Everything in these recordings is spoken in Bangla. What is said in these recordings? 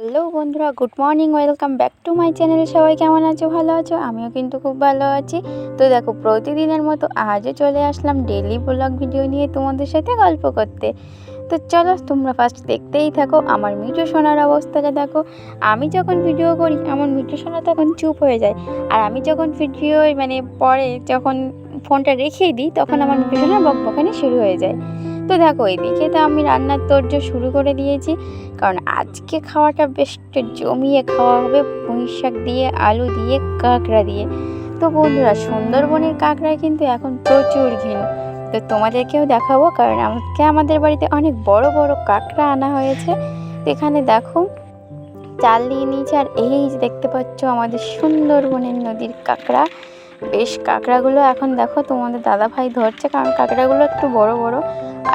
হ্যালো বন্ধুরা, good morning, welcome back to my channel. সবাই কেমন আছো? ভালো আছো? আমিও কিন্তু খুব ভালো আছি। তো দেখো, প্রতিদিনের মতো আজও চলে আসলাম ডেইলি ব্লগ ভিডিও নিয়ে তোমাদের সাথে গল্প করতে। তো চলো, তোমরা ফার্স্ট দেখতেই থাকো। আমার মিঠু সোনার অবস্থাটা দেখো। আমি যখন ভিডিও করি আমার মিঠু সোনা তখন চুপ হয়ে যায়, আর আমি যখন ভিডিও পরে যখন ফোনটা রেখেই দিই তখন আমার মিঠু সোনার বকবকানি শুরু হয়ে যায়। তো দেখো, এদিকে তো আমি রান্নার তোড়জোড় শুরু করে দিয়েছি, কারণ আজকে খাওয়াটা বেশ জমিয়ে খাওয়া হবে। পুঁই শাক দিয়ে, আলু দিয়ে, কাঁকড়া দিয়ে। তো বন্ধুরা, সুন্দরবনের কাঁকড়ায় কিন্তু এখন প্রচুর ঘিনু। তো তোমাদেরকেও দেখাবো, কারণ আমাদের বাড়িতে অনেক বড় বড় কাঁকড়া আনা হয়েছে। তো এখানে দেখো, চাল নিয়ে নিয়েছি, আর এই যে দেখতে পাচ্ছ আমাদের সুন্দরবনের নদীর কাঁকড়া। বেশ কাঁকড়াগুলো এখন দেখো তোমাদের দাদাভাই ধরছে, কারণ কাঁকড়াগুলো একটু বড় বড়।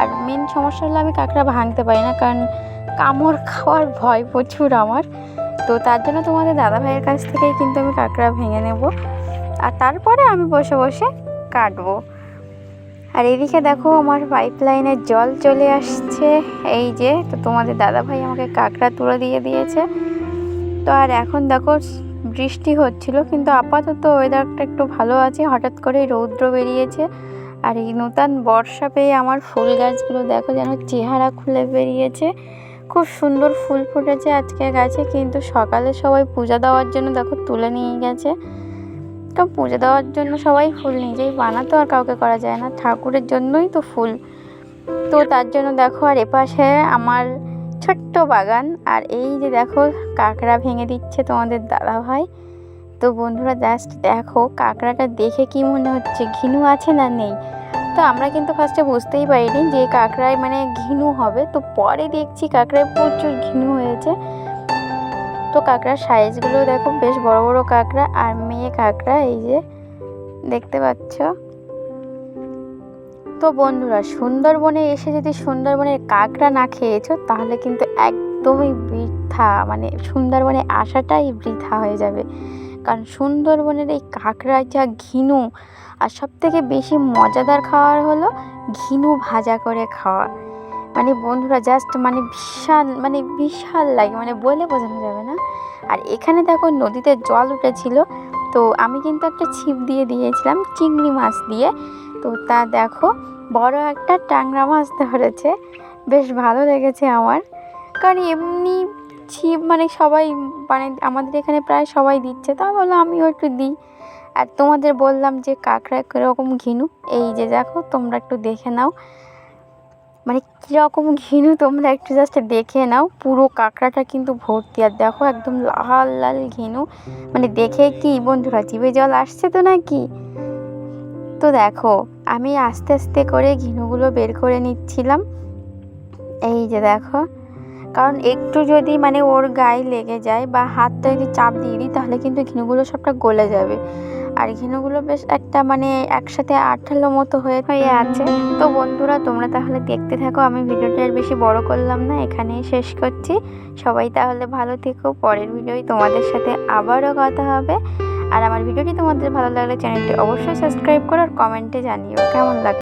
আর মেন সমস্যা হলো আমি কাঁকড়া ভাঙতে পারি না, কারণ কামড় খাওয়ার ভয় প্রচুর আমার। তো তার জন্য তোমাদের দাদাভাইয়ের কাছ থেকেই কিন্তু আমি কাঁকড়া ভেঙে নেব, আর তারপরে আমি বসে বসে কাটবো। আর এদিকে দেখো, আমার পাইপ লাইনের জল চলে আসছে। এই যে, তো তোমাদের দাদাভাই আমাকে কাঁকড়া তুলে দিয়ে দিয়েছে। তো আর এখন দেখো, বৃষ্টি হচ্ছিল, কিন্তু আপাতত ওয়েদারটা একটু ভালো আছে। হঠাৎ করে রৌদ্র বেরিয়েছে, আর এই নূতন বর্ষা পেয়ে আমার ফুল গাছগুলো দেখো যেন চেহারা খুলে বেরিয়েছে। খুব সুন্দর ফুল ফুটেছে আজকে গাছে, কিন্তু সকালে সবাই পূজা দেওয়ার জন্য দেখো তুলে নিয়ে গেছে। কারণ পূজা দেওয়ার জন্য সবাই ফুল নিজেই বানাতো, আর কাউকে করা যায় না, ঠাকুরের জন্যই তো ফুল। তো তার জন্য দেখো, আর এপাশে আমার ছোট্ট বাগান, আর এই যে দেখো কাঁকড়া ভেঙে দিচ্ছে তোমাদের দাদাভাই। তো বন্ধুরা, জাস্ট দেখো কাঁকড়াটা দেখে কি মনে হচ্ছে, ঘিনু আছে না নেই? তো আমরা কিন্তু ফার্স্টে বুঝতেই পারিনি যে কাঁকড়ায় ঘিনু হবে। তো পরে দেখছি কাঁকড়ায় প্রচুর ঘিনু হয়েছে। তো কাঁকড়ার সাইজগুলো দেখো, বেশ বড় বড় কাঁকড়া, আর মেয়ে কাঁকড়া, এই যে দেখতে পাচ্ছ। তো বন্ধুরা, সুন্দরবনে এসে যদি সুন্দরবনের কাঁকড়া না খেয়েছো তাহলে কিন্তু একদমই বৃথা, সুন্দরবনে আসাটাই বৃথা হয়ে যাবে। কারণ সুন্দরবনের এই কাঁকড়া যা ঘিনু, আর সব থেকে বেশি মজাদার খাবার হলো ঘিনু ভাজা করে খাওয়া। বন্ধুরা, জাস্ট বিশাল বিশাল লাগে, বলে বোঝানো যাবে না। আর এখানে দেখো নদীতে জল উঠেছিল, তো আমি কিন্তু একটা ছিপ দিয়ে দিয়েছিলাম চিংড়ি মাছ দিয়ে। তো তা দেখো, বড় একটা ট্যাংরা মাছ ধরেছে। বেশ ভালো লেগেছে আমার, কারণ এমনি ছিপ সবাই আমাদের এখানে প্রায় সবাই দিচ্ছে, তা বললাম আমিও একটু দিই। আর তোমাদের বললাম যে কাঁকড়া কীরকম ঘিনু, এই যে দেখো তোমরা একটু দেখে নাও, কীরকম ঘিনু তোমরা একটু জাস্ট দেখে নাও। পুরো কাঁকড়াটা কিন্তু ভর্তি, আর দেখো একদম লাল লাল ঘিনু। দেখে কি বন্ধুরা জিভে জল আসছে তো নাকি? তো দেখো, আমি আস্তে আস্তে করে ঘিনুগুলো বের করে নিচ্ছিলাম। এই যে দেখো, কারণ একটু যদি ওর গায়ে লেগে যায় বা হাতটা যদি চাপ দিয়ে দিই তাহলে কিন্তু ঘিনুগুলো সবটা গলে যাবে। আর ঘিনুগুলো বেশ একটা একসাথে আঠালো মতো হয়ে আছে। তো বন্ধুরা, তোমরা তাহলে দেখতে থাকো, আমি ভিডিওটা আর বেশি বড় করলাম না, এখানেই শেষ করছি। সবাই তাহলে ভালো থেকো, পরের ভিডিওয় তোমাদের সাথে আবারও কথা হবে। আর আমার ভিডিওটি তোমাদের ভালো লাগলে চ্যানেলটি অবশ্যই সাবস্ক্রাইব করো, আর কমেন্টে জানিও কেমন লাগে।